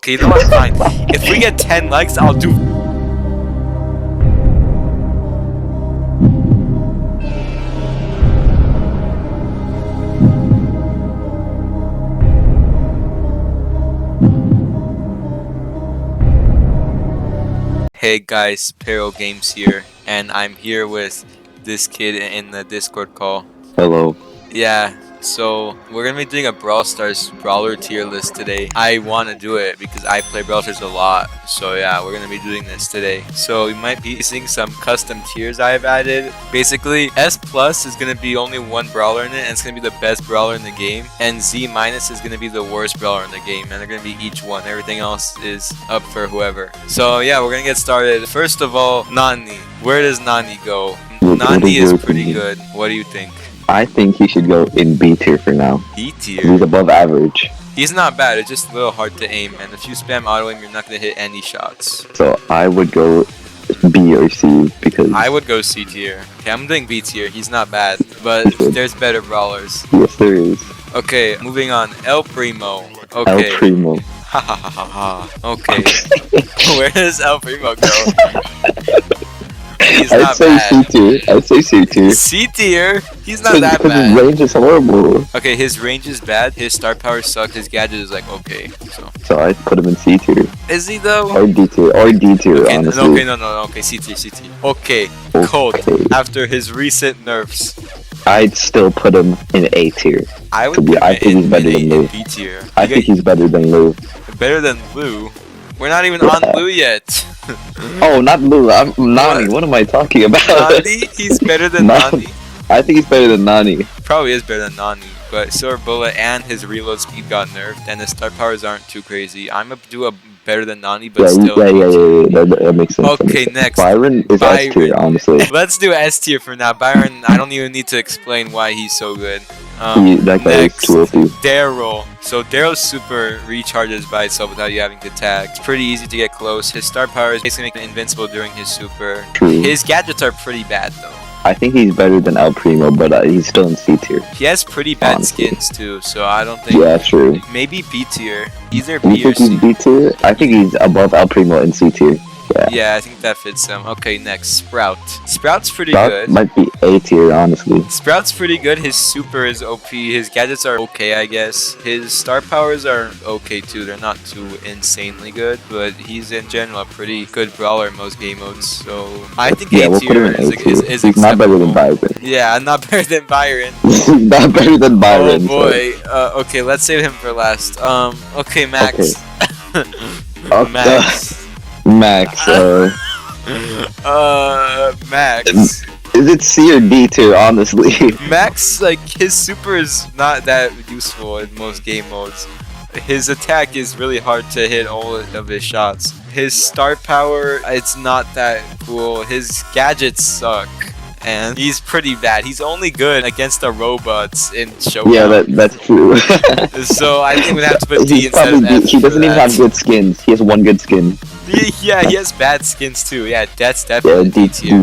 Okay, you know what? Fine. If we get 10 likes, I'll do. Hey guys, Pero Games here, and I'm here with this kid in the Discord call. Hello. Yeah, so we're gonna be doing a Brawl Stars brawler tier list today. I want to do it because I play Brawl Stars a lot. So yeah, we're gonna be doing this today. So we might be seeing some custom tiers I've added. Basically, S plus is gonna be only one brawler in it, and it's gonna be the best brawler in the game. And Z minus is gonna be the worst brawler in the game, and they're gonna be each one. Everything else is up for whoever. So yeah, we're gonna get started. First of all, Nani. Where does Nani go? Nani is pretty good. What do you think? I think he should go in B tier for now. B tier? He's above average. He's not bad, it's just a little hard to aim, and if you spam auto aim, you're not gonna hit any shots. So I would go B or C because I would go C tier. Okay, I'm doing B tier. He's not bad, but there's better brawlers. yes, there is. Okay, moving on. El Primo. El Okay. Primo. Ha ha ha ha ha. Okay. Where does El Primo go? He's I'd not say bad. C tier. I'd say C tier. C tier? He's not that Because his bad. range is horrible. Okay, his range is bad. His star power sucks. His gadget is like okay. So I'd put him in C tier Is he though? or D tier or D tier. Okay, honestly. okay, no. Okay, C tier, C tier. Okay, Colt. After his recent nerfs, I'd still put him in A tier. I would To be- put I him think he's better in than Lou. B tier. I think he's better than Lou. better than Lou. We're not even on Lou yet. Oh, not Lou. I'm Nani. What am I talking about? Nani? He's better than Nani. Nani? I think he's better than Nani. Probably is better than Nani, but Silver Bullet and his reload speed got nerfed, and his star powers aren't too crazy. I'm gonna do a better than Nani, but Yeah, still. that makes sense. Okay, next. Byron is S tier, honestly. Let's do S tier for now. Byron, I don't even need to explain why he's so good. That guy is Next, too OP. Daryl. So Daryl's super recharges by itself without you having to tag. It's pretty easy to get close. His star power is basically making him invincible during his super. True. His gadgets are pretty bad though. I think he's better than El Primo, but he's still in C tier. He has pretty bad Honestly. skins too, so I don't think. Yeah, true. Maybe B tier. Either You B or think he's C. B tier? I think he's above El Primo in C tier. Yeah, I think that fits him. Okay, next Sprout. Sprout's pretty That good. might be A tier, honestly. Sprout's pretty good. His super is OP. His gadgets are okay, I guess. His star powers are okay too. They're not too insanely good, but he's in general a pretty good brawler in most game modes. So I think Yeah, A we'll put tier him in A tier. is He's not better than acceptable. Byron. Yeah, not better than Byron. He's not better than Byron. Oh boy. Okay, let's save him for last. Okay, Max. Okay, Max. Max. Max. Is it C or D tier, honestly? Max, like, his super is not that useful in most game modes. His attack is really hard to hit all of his shots. His star power, it's not that cool. His gadgets suck. And he's pretty bad. He's only good against the robots in Showdown. Yeah, that's true. So I think we'd have to put D He's instead of probably F. D. He doesn't for even that. have good skins. He has one good skin. Yeah, he has bad skins too. Yeah, that's Yeah, definitely D D tier.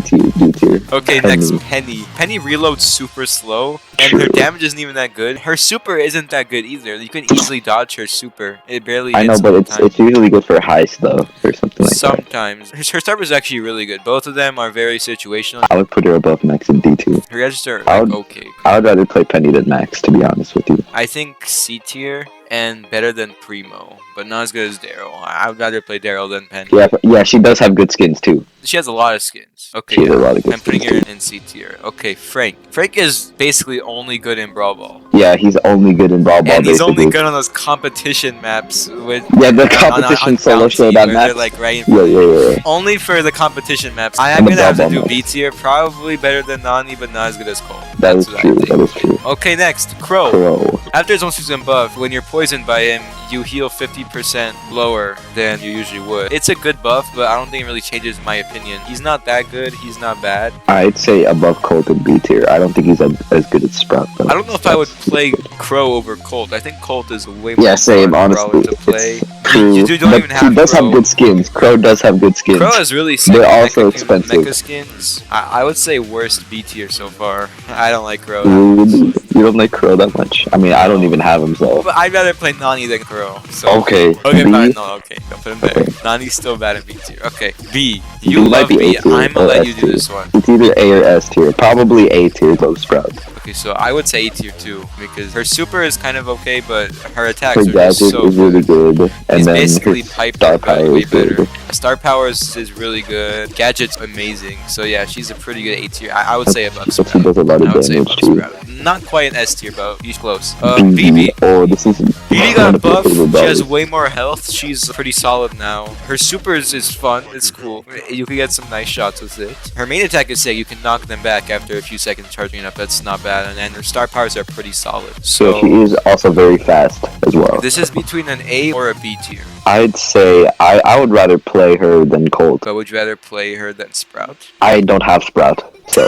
tier. Okay, Penny. next Penny. Penny reloads super slow, and her True. damage isn't even that good. Her super isn't that good either. You can easily dodge her super. It barely I know, hits but all the it's time. it's usually good for heist though, or something like that. Sometimes. Her star is actually really good. Both of them are very situational. I would put her above Max in D tier. Her gadgets are I like would- okay. I would rather play Penny than Max, to be honest with you. I think C tier and better than Primo, but not as good as Daryl. I would rather play Daryl than Penny. Yeah, she does have good skins too. She has a lot of skins. Okay, She has a lot of good I'm putting skins her in C tier. Okay, Frank. Frank is basically only good in Brawl Ball. Yeah, he's only good in Brawl Ball. And he's only basically. good on those competition maps with Yeah, the on competition solo Bounty, showdown where they're maps. like right in Yeah, front. yeah. Only for the competition maps. I am And the gonna have to Brawl do Ball B tier, probably better than Nani, but not as good as Cole. That is That's what I true. think. That is true. Okay, next, Crow. Crow. After his own season buff, when you're poisoned by him, you heal 50% lower than you usually would. It's a good buff, but I don't think it really changes my opinion. He's not that good, he's not bad. I'd say above Colt in B tier. I don't think he's as good as Sprout though. I don't know if I would play Crow over Colt. I think Colt is way more Yeah, same. fun Honestly, brawler to play. it's true. You don't But even have he does Crow. have good skins. Crow does have good skins. Crow is really sick. They're also Mecha- expensive. Mecha skins. I would say worst B tier so far. I don't like Crow. You don't like Crow that much. I mean, I don't even have him, so. But I'd rather play Nani than Crow. So Okay. okay, B. fine. No, okay. Don't put him there. Okay. Nani's still bad in B tier. Okay, B. B You might love be B. A tier I'm gonna or let S you do tier. this one. It's either A or S tier. Probably A tier, though, Sprout. Okay, so I would say A tier too because her super is kind of okay, but her attacks Her are just gadget so is really good. And It's then basically her piped star up power way is good. better. Star Powers is really good. Gadget's amazing. So yeah, she's a pretty good A tier. I would say above But she Sprout. does a lot of I would say damage, above too. Sprout. Not quite an S tier, but he's close. BB. BB. Oh, this is BB one got of my buff. favorite She has brawlers. way more health. She's pretty solid now. Her supers is fun. It's cool. You can get some nice shots with it. Her main attack is sick. You can knock them back after a few seconds charging it up. That's not bad. And then her star powers are pretty solid. So she So is also very fast as well. this is between an A or a B tier. I'd say I would rather play her than Colt. But would you rather play her than Sprout? I don't have Sprout, so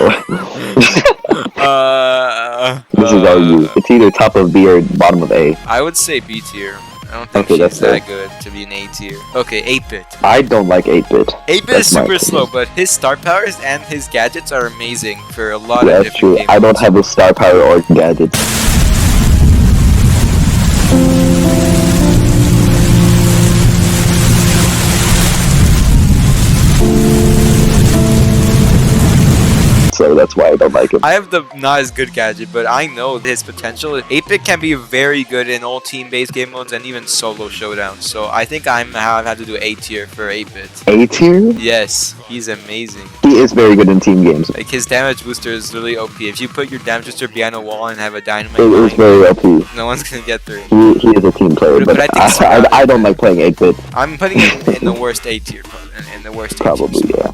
this is all you. It's either top of B or bottom of A. I would say B tier. I don't think Okay, that's she's that fair. good to be an A tier. Okay, 8-bit. I don't like 8-bit. 8-bit is That's my super opinion. slow, but his star powers and his gadgets are amazing for a lot Yeah, of that's different true. game I don't modes. have a star power or gadgets. So that's why I don't like him. I have the not as good gadget, but I know his potential. 8-bit can be very good in all team-based game modes and even solo showdowns. So I think I have to do A tier for 8-bit. A tier? Yes, he's amazing. He is very good in team games. Like his damage booster is really OP. If you put your damage booster behind a wall and have a dynamite, It is mine, very OP. no one's gonna get through. He is a team player, But but I think Sprout I don't like playing 8-bit. I'm putting it in the worst A tier. In the worst A tier. Probably, yeah.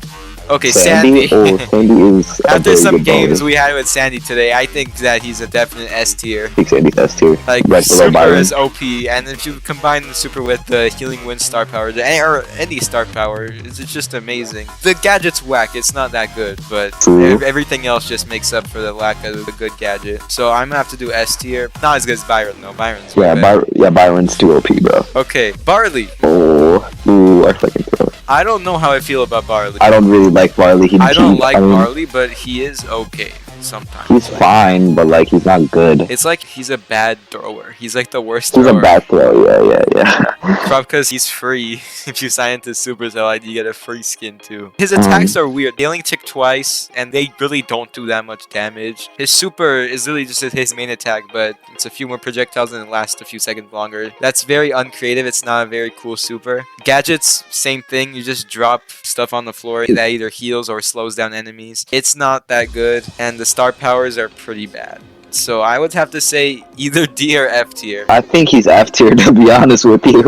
Okay, Sandy. Oh, Sandy is a After very some good games brawler. we had with Sandy today, I think that he's a definite S tier. I think Sandy's S tier. Like Right below super Byron. is OP, and if you combine the super with the healing wind star power, or any star power, it's just amazing. The gadget's whack; it's not that good, but True. everything else just makes up for the lack of a good gadget. So I'm gonna have to do S tier. Not as good as Byron though. Byron's way Yeah, better. Byron's too OP, bro. Okay, Barley. Oh, ooh, our second throw. I don't know how I feel about Barley. I don't really like Barley. I don't like Barley, but he is okay sometimes. He's fine, but like he's not good. It's like he's a bad thrower. He's like the worst He's thrower. a bad throw. Yeah. Probably because he's free. If you sign into Supercell ID, you get a free skin too. His attacks are weird. They only tick twice, and they really don't do that much damage. His super is really just his main attack, but it's a few more projectiles and it lasts a few seconds longer. That's very uncreative. It's not a very cool super. Gadgets, same thing. You just drop stuff on the floor that either heals or slows down enemies. It's not that good, and the star powers are pretty bad. So I would have to say either D or F tier. I think he's F tier, to be honest with you.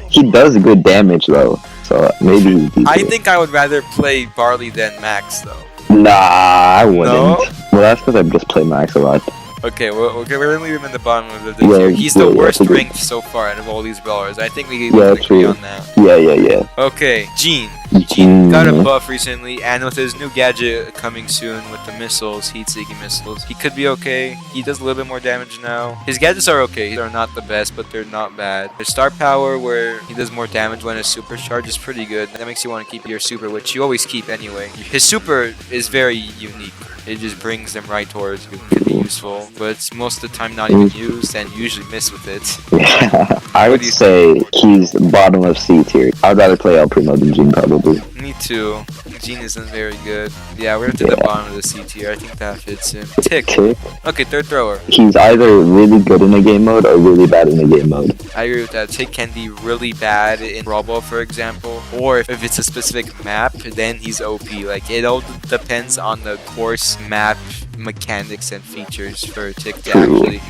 He does good damage though. So maybe he's D I tier. think I would rather play Barley than Max though. Nah, I wouldn't. No? Well, that's because I just play Max a lot. Okay, we're gonna leave him in the bottom of the Yeah, tier. He's the yeah, worst that's a good- ranked so far out of all these brawlers. I think we Yeah, can agree true. on that. Yeah. Okay, Gene. Gene got a buff recently, and with his new gadget coming soon with the missiles, heat-seeking missiles, he could be okay. He does a little bit more damage now. His gadgets are okay. They're not the best, but they're not bad. His star power, where he does more damage when his supercharge, is pretty good. That makes you want to keep your super, which you always keep anyway. His super is very unique. It just brings them right towards you. It can be useful, but it's most of the time not even used, and you usually miss with it. Yeah. I What would do you say he's bottom of C tier. I'd rather play El Primo than Gene probably. Me too. Gene isn't very good. Yeah, we're to the Yeah. bottom of the C tier. I think that fits him. Tick. Tick. Okay, third thrower. He's either really good in a game mode or really bad in a game mode. I agree with that. Tick can be really bad in Brawl Ball, for example. Or if it's a specific map, then he's OP. Like, it all depends on the course map mechanics and features for Tick to True. actually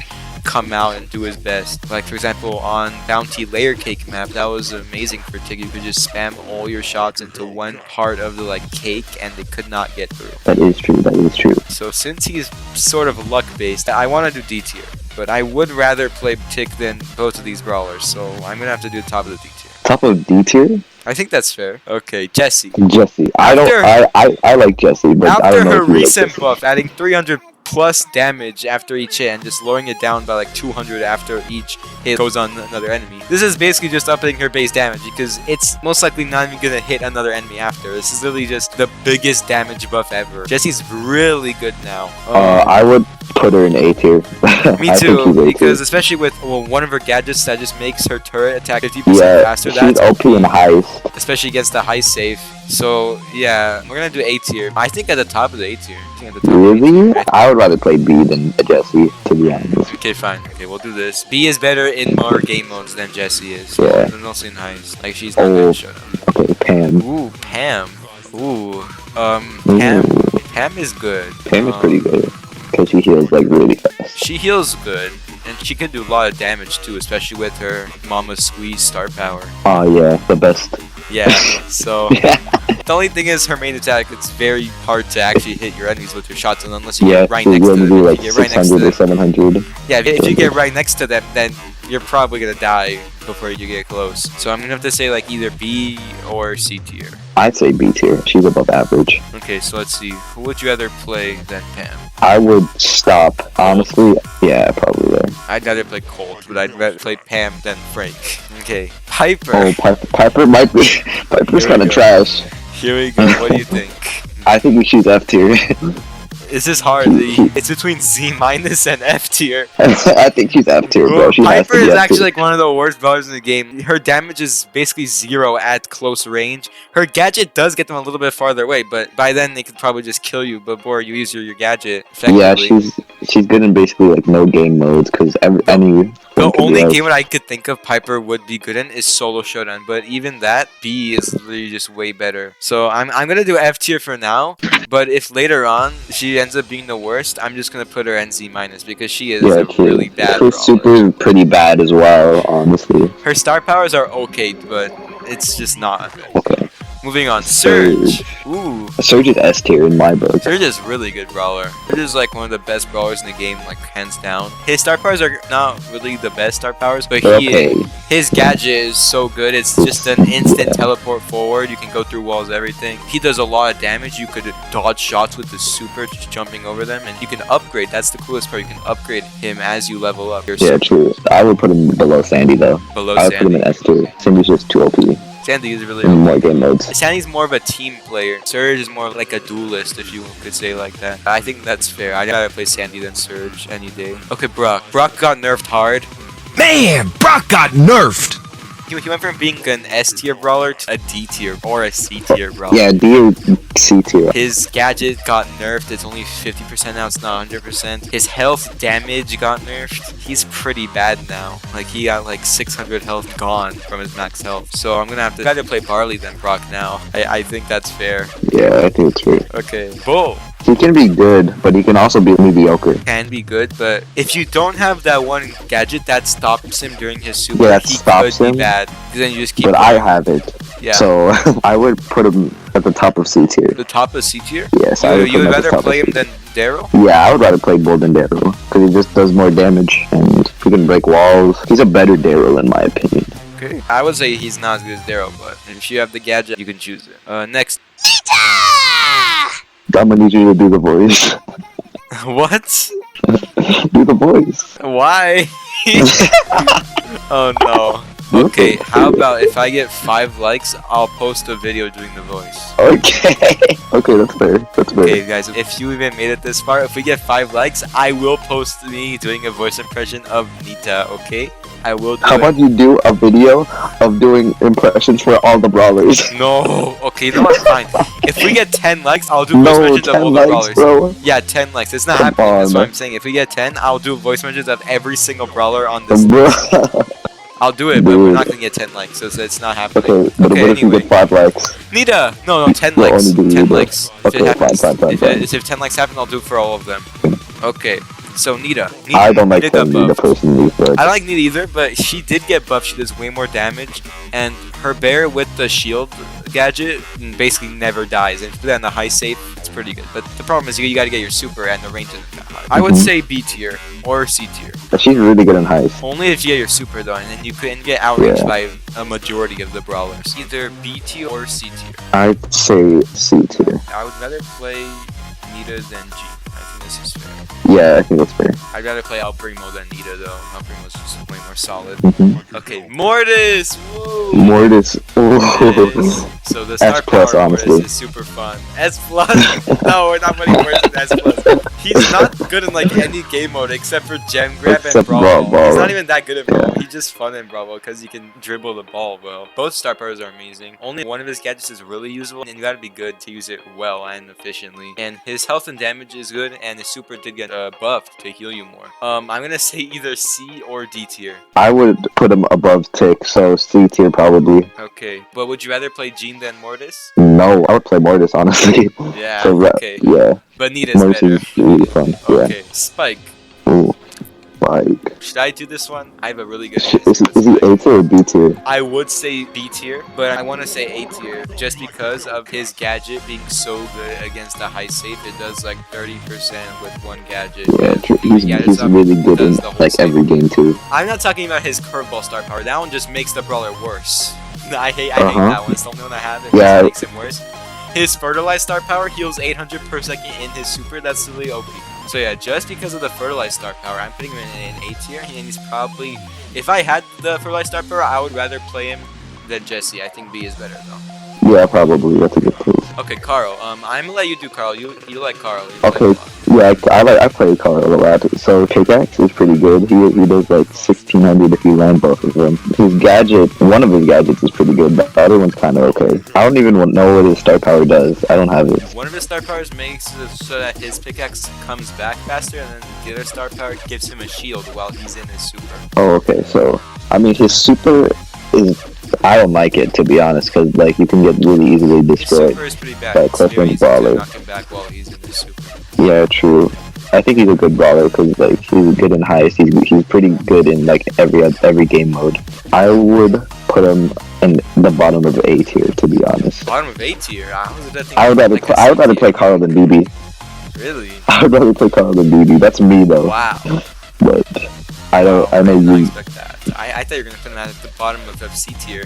come out and do his best. Like, for example, on Bounty Layer Cake map, that was amazing for Tick. You could just spam all your shots into one part of the like cake and they could not get through. That is true. So since he's sort of luck based, I want to do D tier. But I would rather play Tick than both of these brawlers, so I'm gonna have to do the top of the D tier. Top of D tier? I think that's fair. Okay, Jessie. Jesse. I like Jesse, but I After don't know her if you like recent Jesse. buff, adding 300 plus damage after each hit and just lowering it down by like 200 after each hit goes on another enemy. This is basically just upping her base damage because it's most likely not even gonna hit another enemy after. This is literally just the biggest damage buff ever. Jessie's really good now. I would put her in A tier. Me I think too, she's A tier. because especially with one of her gadgets that just makes her turret attack 50% Yeah, faster. she's That's OP in heist. especially against the high safe. So yeah, we're gonna do A tier. I think at the top of the A tier. I think at the top of the A Really? tier. I would rather play B than Jesse, to be honest. Okay, fine. Okay, we'll do this. B is better in more game modes than Jessie is. Yeah. And also in heist. Like she's not Oh. gonna shut up. Okay, Pam. Ooh, Pam. Ooh. Pam. Ooh. Pam is good. Pam is pretty good. Because she heals like really fast. She heals good. And she can do a lot of damage too, especially with her Mama Squeeze star power. Oh yeah, the best. Yeah, so the only thing is her main attack, it's very hard to actually hit your enemies with her shots unless you Yeah, get right she's next to gonna them. do If like you get right next to 600 or them. 700. Yeah, if you get right next to them, then you're probably gonna die before you get close. So I'm gonna have to say like either B or C tier. I'd say B tier. She's above average. Okay, so let's see. Who would you rather play than Pam? I would stop. Honestly, yeah, probably there. I'd rather play Colt, but I'd rather play Pam than Frank. Okay, Piper. Oh, Piper might be. Piper's Here we kind of go. trash. Here we go. What do you think? I think she's F tier. This is hard. It's between C minus and F tier. I think she's F tier, bro. She has Piper to be is F actually tier. like one of the worst brawlers in the game. Her damage is basically 0 at close range. Her gadget does get them a little bit farther away, but by then they could probably just kill you before you use your gadget effectively. Yeah, she's good in basically like no game modes because any. The only game that I could think of Piper would be good in is Solo Showdown, but even that, B is literally just way better. So I'm gonna do F tier for now, but if later on she ends up being the worst, I'm just gonna put her in Z minus because she is a really bad She's brawler. super pretty bad as well, honestly. Her star powers are okay, but it's just not good. Okay. Moving on, Surge. Ooh, Surge is S tier in my book. Surge is really good brawler. Surge is like one of the best brawlers in the game, like hands down. His star powers are not really the best star powers, but Okay. his gadget is so good. It's just an instant teleport forward. You can go through walls, everything. He does a lot of damage. You could dodge shots with the super, just jumping over them, and you can upgrade. That's the coolest part. You can upgrade him as you level up. Your Yeah, true. I would put him below Sandy though. below I would put him in Sandy. S tier. Sandy's just too OP Sandy is really in more game modes. Sandy's more of a team player. Surge is more like a duelist, if you could say like that. I think that's fair. I'd rather play Sandy than Surge any day. Okay, Brock. Brock got nerfed hard. Man, Brock got nerfed. He went from being an S tier brawler to a D tier or a C tier brawler. Yeah, D or C tier. His gadget got nerfed. It's only 50% now. It's not 100%. His health damage got nerfed. He's pretty bad now. Like he got like 600 health gone from his max health. So I'm gonna have to rather play Barley than Brock now. I think that's fair. Yeah, I think it's fair. Okay. Bull. He can be good, but he can also be mediocre. Can be good, but if you don't have that one gadget that stops him during his super, Yeah, that he stops could him. be bad. 'Cause then you just keep. But I have it, yeah. so I would put him at the top of C tier. The top of C tier. Yes, I would put You him would at the rather top of play him C. than Daryl? Yeah, I would rather play Bull than Daryl because he just does more damage and he can break walls. He's a better Daryl in my opinion. Okay. I would say he's not as good as Daryl, but if you have the gadget, you can choose it. Next. I'm gonna need you to do the voice. What? Do the voice. Why? Oh no. Okay, how about if I get 5 likes, I'll post a video doing the voice. Okay. Okay, that's fair. That's fair. Okay, guys, if you even made it this far, if we get 5 likes, I will post me doing a voice impression of Nita, okay? I will do How it. about you do a video of doing impressions for all the brawlers? No, okay, you know what? Fine. If we get 10 likes, I'll do voice No, mentions of 10 all the likes, brawlers. bro. Yeah, 10 likes. It's not Come happening. That's what on. I'm saying. If we get 10, I'll do voice mentions of every single brawler on this. Bro. I'll do it, but we're Dude. not gonna get 10 likes, so it's not happening. Okay, but what if you anyway. get 5 likes? Nita! No, 10 We'll likes. only do 10 Nita. likes. If Okay, it happens, fine. if 10 likes happen, I'll do it for all of them. Okay, so Nita. I don't like Nita got playing Nita buffed. personally, but I like Nita either, but she did get buffed. She does way more damage, and her bear with the shield gadget basically never dies. And if you put that in the high safe, it's pretty good. But the problem is you gotta get your super, and the range isn't that high. I would say B tier or C tier. but she's really good in heist. Only if you get your super though, and then you can get outranged Yeah. by a majority of the brawlers. Either B tier or C tier. I'd say C tier. I would rather play Nita than G. I think this is fair. Yeah, I think that's fair. I'd rather play El Primo than Nita though. El Primo's just way more solid. Mhm. Okay, Mortis! Woo! Mortis. Ooh. Mortis. So the star plus, power Mortis honestly. is super fun. S plus? No, we're not putting Mortis in S plus. He's not good in like any game mode except for Gem Grab and Except Brawl Brawl Ball. He's Ball. not even that good at Brawl. He's just fun in Brawl Ball because he can dribble the ball well. Both star powers are amazing. Only one of his gadgets is really usable, and you gotta be good to use it well and efficiently. And his health and damage is good, and his super did get buffed to heal you more. I'm gonna say either C or D tier. I would put him above Tick, so C tier probably. Okay, but would you rather play Jean than Mortis? No, I would play Mortis, honestly. Yeah, So, okay. yeah, But Nita's Mortis better. is really fun. Okay, Spike. Yeah. Ooh, like, Should I do this one? I have a really good is answer. he A tier or B tier? I would say B tier, but I want to say A tier just because of his gadget being so good against the high safe. It does like 30% with one gadget. Yeah, and true. the He's gadgets up really good in does the whole like safe. every game too. I'm not talking about his curveball star power. That one just makes the brawler worse. I hate Uh-huh. that one. It's the only one I have. It Yeah. just makes him worse. His fertilized star power heals 800 per second in his super. That's really OP. So yeah, just because of the fertilized star power, I'm putting him in A tier, and he's probably, if I had the fertilized star power, I would rather play him than Jesse. I think B is better though. Yeah, probably. That's a good pick. Okay, Carl. I'm gonna let you do Carl. You like Carl. You play Okay, him a lot. yeah, I play Carl a lot. So pickaxe is pretty good. He does like 1600 if you land both of them. His gadget, one of his gadgets is pretty good. The other one's kind of okay. I don't even know what his star power does. I don't have it. One of his star powers makes it so that his pickaxe comes back faster, and then the other star power gives him a shield while he's in his super. Oh, okay. So I mean, his super is. I don't like it, to be honest, because like you can get really easily His destroyed. super is pretty bad. by It's Cliff very and easy to Brawler. knock him back while he's in his super. Yeah, true. I think he's a good brawler because like he's good in heist. He's pretty good in like every game mode. I would put him in the bottom of A tier, to be honest. Bottom of A tier. I would rather play Carl than BB. Really? I would rather play Carl than BB. That's me though. Wow. But I don't. I may did not use. expect that. I thought you were gonna put him at the bottom of C tier.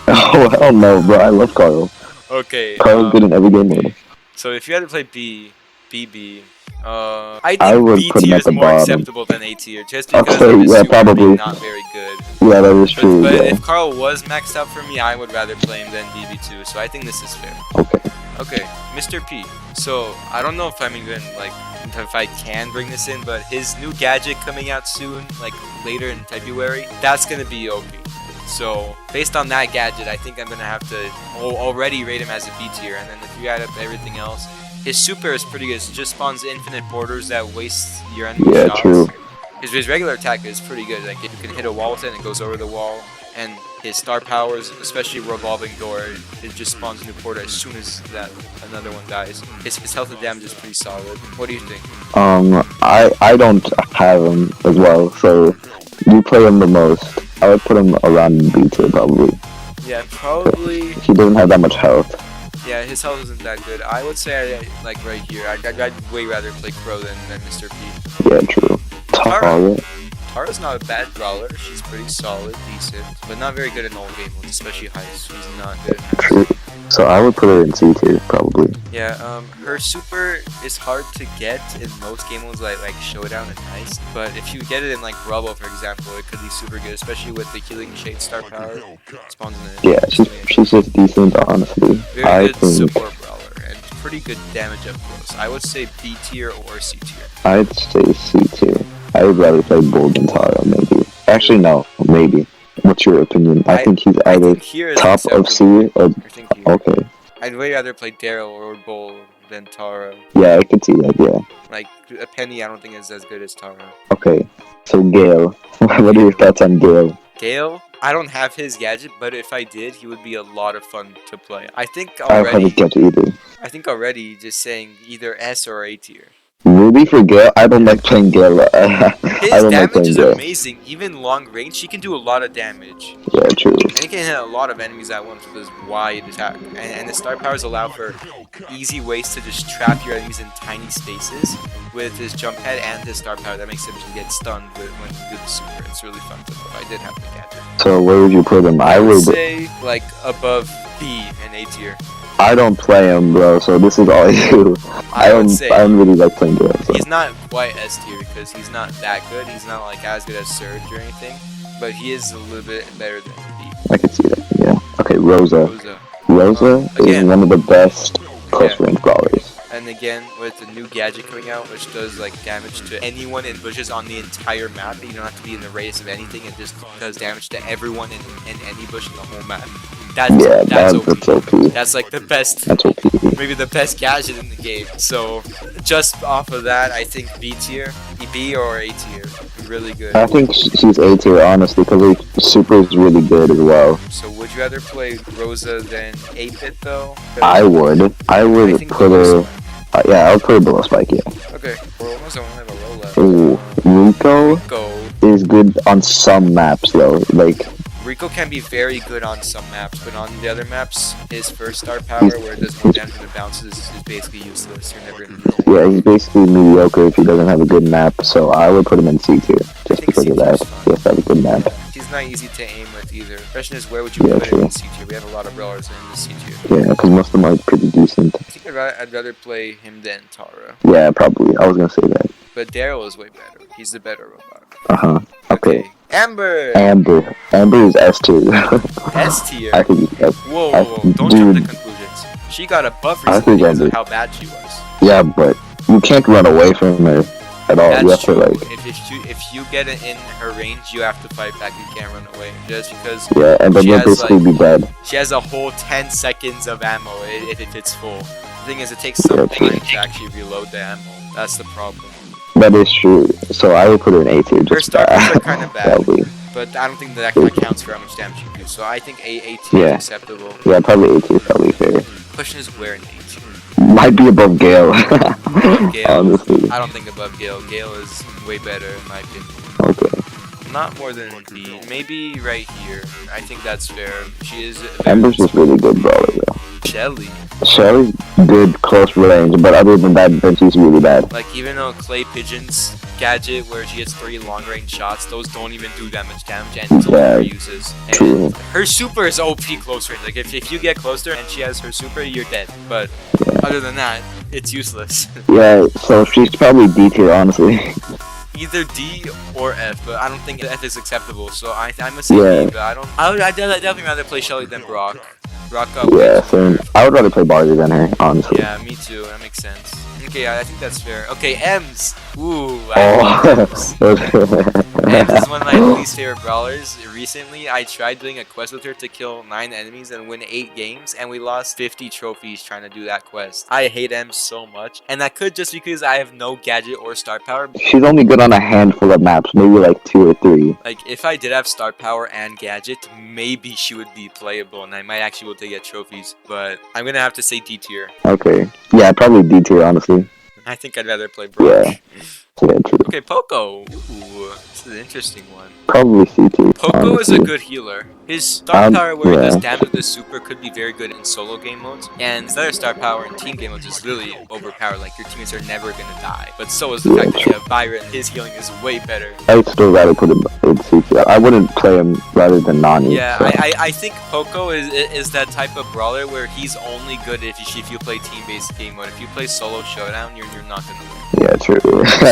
Oh hell no, bro! I love Carl. Okay. Carl's good in every game mode. So if you had to play BB, I I think would B put him tier at is the more bottom. acceptable than A tier, just because Okay, of his yeah, super probably. being not very good. Yeah, that is true. But Yeah. if Carl was maxed out for me, I would rather play him than BB2. So I think this is fair. Okay. Okay, Mr. P. So I don't know if I'm even like if I can bring this in, but his new gadget coming out soon, like later in February, that's gonna be OP. So based on that gadget, I think I'm gonna have to already rate him as a B tier. And then if you add up everything else, his super is pretty good. It just spawns infinite borders that waste your enemy Yeah, shots. true. His regular attack is pretty good. Like if you can hit a wall with it and it goes over the wall. And his star powers, especially revolving door, it just spawns a new portal as soon as that another one dies. His health and damage is pretty solid. What do you think? I don't have him as well, so you play him the most. I would put him around B tier probably. Yeah, probably. He doesn't have that much health. Yeah, his health isn't that good. I would say like right here. I'd way rather play Crow than Mr. P. Yeah, true. Tara. Tara's not a bad brawler. She's pretty solid, decent, but not very good in all game modes, especially heist. She's not good in heist. True. So I would put her in C tier probably. Yeah, her super is hard to get in most game modes like Showdown and Heist, but if you get it in like Rubble, for example, it could be super good, especially with the Healing Shade star power. Spawns in it. Yeah, she's just decent, honestly. Very I good think support brawler and pretty good damage up close. I would say B tier or C tier. I'd say C tier. I would rather play Bull than Tara, maybe. Actually, no, maybe. What's your opinion? I think he's I either think here is top of acceptable. C or I think here. okay. I'd way rather play Daryl or Bull than Tara. Yeah, I could see that. Yeah. Like a Penny, I don't think is as good as Tara. Okay. So Gale, what are your thoughts on Gale? Gale, I don't have his gadget, but if I did, he would be a lot of fun to play. I think I don't have his already, gadget either. just saying either S or A tier. Ruby for Gale? I don't like playing Gale. I His don't like damage playing is Gale. amazing. Even long range, he can do a lot of damage. Yeah, true. And he can hit a lot of enemies at once with his wide attack. And the star powers allow for easy ways to just trap your enemies in tiny spaces with his jump head and his star power. That makes him just get stunned when you do the super. It's really fun to play. I did have the gadget. So where would you put him? I would. say like above B and A tier. I don't play him, bro. So this is all you. I would say I don't really like playing Gale. So. he's not quite S tier because he's not that good. He's not like as good as Surge or anything, but he is a little bit better than B. I can see that. Yeah. Okay, Rosa. Rosa. Rosa is again. one of the best close range brawlers. And again, with the new gadget coming out, which does like damage to anyone in bushes on the entire map, you don't have to be in the radius of anything. It just does damage to everyone in any bush in the whole map. That's OP. That's like the best. That's OP. Maybe the best gadget in the game. So just off of that, I think B tier, B or A tier, really good. I think she's A tier honestly because her super is really good as well. So would you rather play Rosa than 8-Bit though? I would think put below her. Yeah, I would put her below Spike. Yeah. Okay, we're almost only have a roll left. Ooh, Rico Go. is good on some maps though. Like Rico can be very good on some maps, but on the other maps, his first star power, where it does more damage than it bounces, is basically useless. You're never gonna know. yeah, he's basically mediocre if he doesn't have a good map. So I would put him in C tier just think because C of tier that. is fine. He has to have a good map. He's not easy to aim with either. The question is, where would you Yeah, put him true. in C tier? We have a lot of brawlers in the C tier. Yeah, because most of them are pretty decent. I think I'd rather play him than Tara. Yeah, probably. I was gonna say that. But Daryl is way better. He's the better robot. Okay. Amber! Amber is S tier. S tier? I think it's S. Whoa, whoa, whoa. Don't jump to conclusions. She got a buff I recently think because of Amber- how bad she was. Yeah, but you can't run away from her at all. You have That's to true. like. If you get it in her range, you have to fight back. You can't run away. Just because Yeah, and then She you'll has, basically be dead. she has a whole 10 seconds of ammo if it's full. The thing is, it takes some time to actually reload the ammo. That's the problem. That is true. So I would put her in A tier. Her Just star powers are kind of bad, Probably. but I don't think that counts for how much damage you do. So I think A tier Yeah. is acceptable. Yeah, probably A tier. Probably fair. Question is, where in A tier? Might be above Gale. Gale? Honestly. I don't think above Gale. Gale is way better in my opinion. Okay. Not more than B. Maybe right here. I think that's fair. She is Amber's just really good brawler though. Shelly. Shelly's good close range, but other than that, then she's really bad. Like, even though Clay Pigeon's gadget, where she hits 3 long-range shots, those don't even do that much damage, and it's only Yeah, her uses. And true. her super is OP close range. Like, if you get closer and she has her super, you're dead. But other than that, it's useless. Yeah, so she's probably D tier, honestly. Either D or F, but I don't think F is acceptable. So I'm gonna say Yeah. D, but I'd definitely rather play Shelly than Brock. Brock got way Yeah, too same. nerfed. I would rather play Barley than her, honestly. Yeah, me too. That makes sense. Okay, I think that's fair. Okay, Ems. Ooh, I love Ems. Ems is one of my least favorite brawlers. Recently, I tried doing a quest with her to kill 9 enemies and win 8 games, and we lost 50 trophies trying to do that quest. I hate Ems so much, and that could just because I have no gadget or star power. She's only good on a handful of maps, maybe like 2 or 3. Like, if I did have star power and gadget, maybe she would be playable, and I might actually be able to get trophies, but I'm gonna have to say D tier. Okay. Yeah, probably D tier, honestly. I think I'd rather play Brock. Yeah. Yeah, true. Okay, Poco. Ooh, this is an interesting one. Probably C tier. Poco is a honestly. good healer. His star power where he does yeah. damage with the super could be very good in solo game modes. And his other star power in team game modes is really overpowered. Like, your teammates are never gonna die. But so is the Yeah, fact that you have Byron. His healing is way better. I'd still rather put him in C tier. I wouldn't play him rather than Nani. Yeah, so. I think Poco is that type of brawler where he's only good if you play team-based game mode. If you play solo showdown, you're not gonna win. Yeah, true.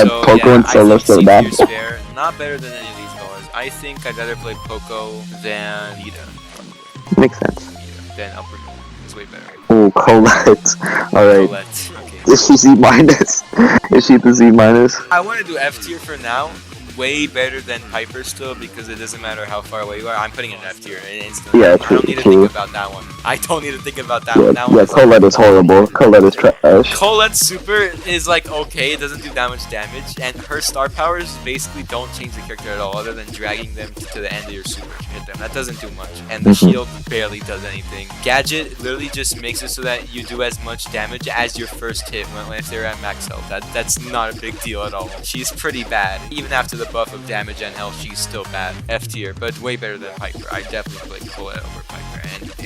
So, Poco yeah, and Solo I think so C bad. tier's fair. Not better than any of these brawlers. I think I'd rather play Poco than Nita. Probably. Makes sense. Nita. Then Upper Moon. It's way better. Oh, Colette. Alright. Colette. Okay. Is she C minus? Is she the C minus? I want to do F tier for now. Way better than Piper still because it doesn't matter how far away you are. I'm putting it in F tier instantly. Yeah, I true, don't need to true. think about that one. I don't need to think about that Yeah, one. That one yeah, is Colette is horrible. Colette is trash. Colette's super is like okay, it doesn't do that much damage, and her star powers basically don't change the character at all, other than dragging them to the end of your super to hit them. That doesn't do much, and the Mhm. shield barely does anything. Gadget literally just makes it so that you do as much damage as your first hit if they're at max health. That's not a big deal at all. She's pretty bad, even after the buff of damage and health. She's still bad. F tier, but way better than Piper. I definitely play Colette over Piper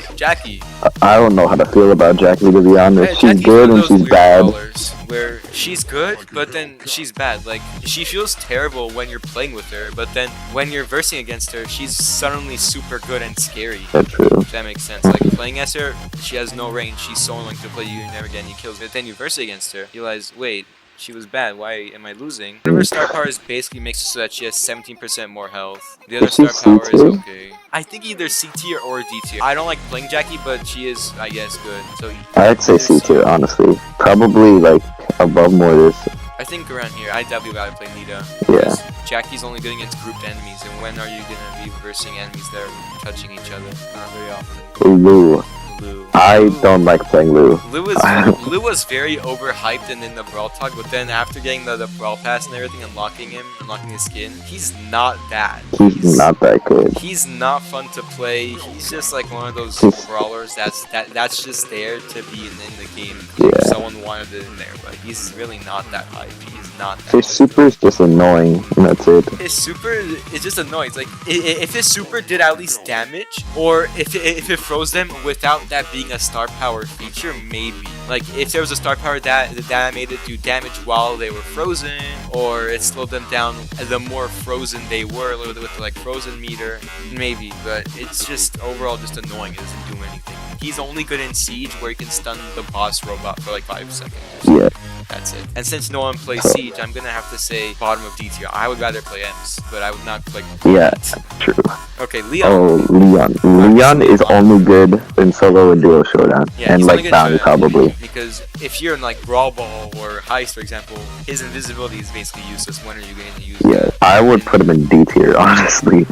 and Jackie. I don't know how to feel about Jackie, to be honest. Yeah, She's Jackie's good one of and those she's weird bad. brawlers where she's good, but then she's bad. Like, she feels terrible when you're playing with her, but then when you're versing against her, she's suddenly super good and scary. That's true. If that makes sense. Like, playing as her, she has no range. She's so annoying to play. You never get any kills. But then you verse against her, you realize, wait, She was bad. Why am I losing? One of her star powers basically makes it so that she has 17% more health. The other Is she star power is C-tier? okay. I think either C tier or D tier. I don't like playing Jackie, but she is, I guess, good. So I'd say C tier, honestly. Probably like above Mortis. I think around here, I definitely rather play Nita. Yeah. Because Jackie's only good against grouped enemies, and when are you gonna be versing enemies that are touching each other? Not very often. Lou. Lou. I Lou. don't like playing Lou. Lou was very overhyped and in the Brawl Talk, but then after getting the Brawl Pass and everything, unlocking his skin, he's not that. He's not that good. He's not fun to play. He's just like one of those brawlers that's just there to be in the game. Yeah. Someone wanted it in there, but he's really not that hype. He's not that. His super is just annoying, and that's it. His super is just annoying. It's like if his super did at least damage, or if it froze them without that being a star power feature, maybe. Like if there was a star power that made it do damage while they were frozen, or it slowed them down the more frozen they were, with the like frozen meter, maybe. But it's just overall just annoying. It doesn't do anything. He's only good in Siege, where he can stun the boss robot for like 5 seconds. Yeah. That's it. And since no one plays Siege, I'm gonna have to say bottom of D tier. I would rather play Ems, but I would not play. Yeah, true. Okay, Leon. Oh, Leon. Leon is only good in solo and duo showdown, Yeah, and he's only like good bounty to- probably. Because if you're in like Brawl Ball or Heist, for example, his invisibility is basically useless. When are you going to use Yeah, it? I would put him in D tier, honestly.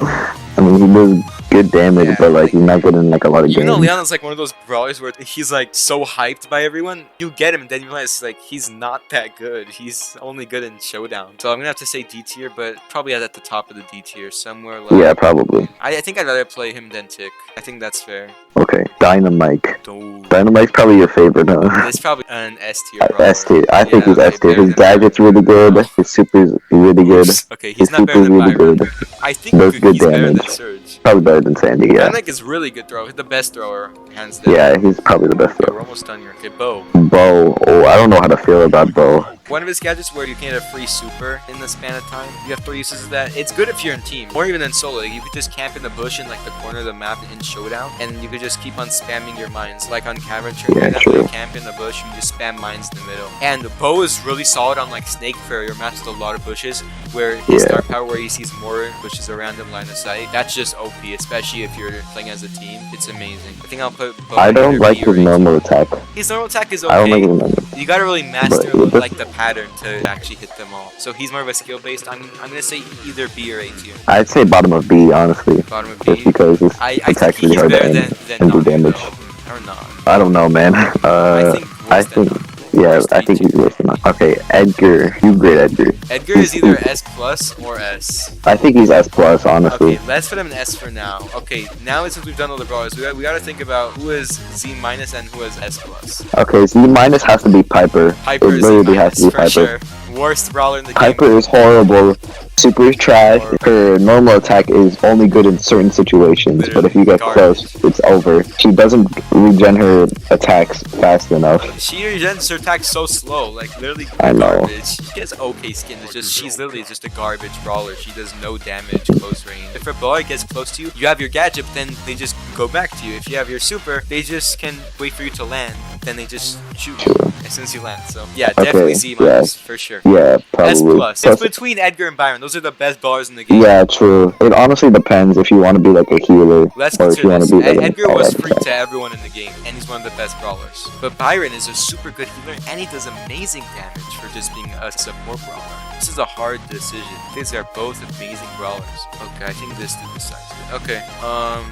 I mean, he does good damage, Yeah, but like like- he's not good in like a lot of You know, games. Leon is like one of those brawlers where he's like so hyped by everyone. You get him, and then you realize like he's not that good. He's only good in Showdown. So I'm gonna have to say D tier, but probably at the top of the D tier, somewhere like. Yeah, probably. I think I'd rather play him than Tick. I think that's fair. Okay, Dynamite. Dude. Dynamite's probably your favorite, huh? It's probably an S tier. brawler. S tier. I think Yeah, he's S tier. better His than- gadget's really good. His super's really good. Okay, he's His not better super's than really Byron. good. I think Does good he's better than damage. Surge. Probably better than Sandy, yeah. Dynamite is really good thrower. He's the best thrower, hands down. Yeah, he's probably the best Okay, though. we're almost done here. Okay, Bo. Bo. Oh, I don't know how to feel about Bo. One of his gadgets where you can get a free super in the span of time. You have 3 uses of that. It's good if you're in team, or even in solo. Like, you could just camp in the bush in like the corner of the map in Showdown, and you could just keep on spamming your mines. Like on Cavern Train, Yeah, you true. camp in the bush, you just spam mines in the middle. And Bo is really solid on like Snake Fairy or maps with a lot of bushes, where his Yeah. star power where he sees more bushes around him line of sight. That's just OP, especially if you're playing as a team. It's amazing. I think I'll put Bo I in don't either like B or his A tier. normal attack. His normal attack is I don't like okay. his normal. You gotta really master But- like the pattern to actually hit them all. So he's more of a skill based. I'm gonna say either B or A tier. I'd say bottom of B, honestly. Bottom of Just B. because his I think attack's really he's hard to better aim than and do Nami, damage. though. Or not. I don't know, man. I think I worse than think, Nami. yeah, Worse I than think you. he's worse than that. Okay, Edgar. You grade Edgar. Edgar is either S plus or S. I think he's S plus, honestly. Okay, let's put him in S for now. Okay, now since we've done all the brawlers, we gotta think about who is Z minus and who is S plus. Okay, Z minus has to be Piper. Piper It is Z literally has minus to be for Piper. sure. Worst brawler in the game. Piper is horrible. Super is trash. Her normal attack is only good in certain situations, but if you get Garbage. close, it's over. She doesn't regen her attacks fast enough. She regens her attack so slow, like literally I know. garbage. She has okay skin. It's just she's literally just a garbage brawler. She does no damage close range. If her brawler gets close to you, you have your gadget, then they just go back to you. If you have your super, they just can wait for you to land. Then they just shoot you as soon as you land. So yeah, definitely Z minus for sure. Yeah, S probably. plus. It's between Edgar and Byron. Those are the best brawlers in the game. Yeah, true. It honestly depends if you want to be like a healer Let's or if you consider want this. to be like an Edgar was alright free attack. to everyone in the game, and he's one of the best brawlers. But Byron is a super good healer, and he does amazing damage for just being a support brawler. This is a hard decision. These are both amazing brawlers. Okay, I think this decides it. Okay,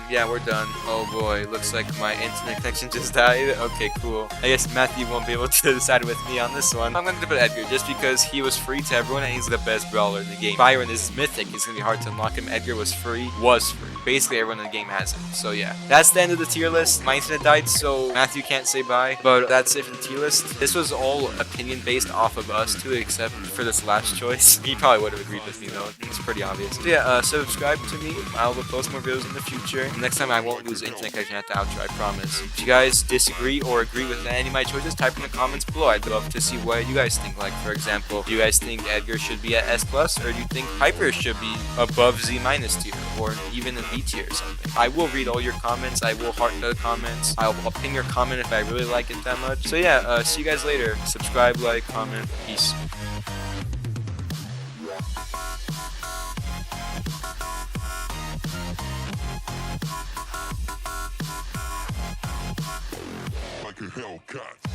yeah, we're done. Oh boy, looks like my internet connection just died. Okay, cool. I guess Matthew won't be able to decide with me on this one. I'm going to put Edgar just because he was free to everyone and he's the best brawler in the game. Byron is mythic. It's going to be hard to unlock him. Edgar was free. Basically, everyone in the game has him. So yeah, that's the end of the tier list. My internet died, so Matthew can't say bye. But that's it for the tier list. This was all opinion based off of us two, except for this last choice. He probably would have agreed with me though. It's pretty obvious. So yeah, subscribe to me. I will post more videos in the future. Next time I won't lose internet connection at the outro, I promise. If you guys disagree or agree with any of my choices, type in the comments below. I'd love to see what you guys think. Like, for example, do you guys think Edgar should be at S+, or do you think Piper should be above Z- tier, or even a B tier or something? I will read all your comments. I will heart the comments. I'll pin your comment if I really like it that much. So yeah, see you guys later. Subscribe, like, comment. Peace. Like a Hellcat.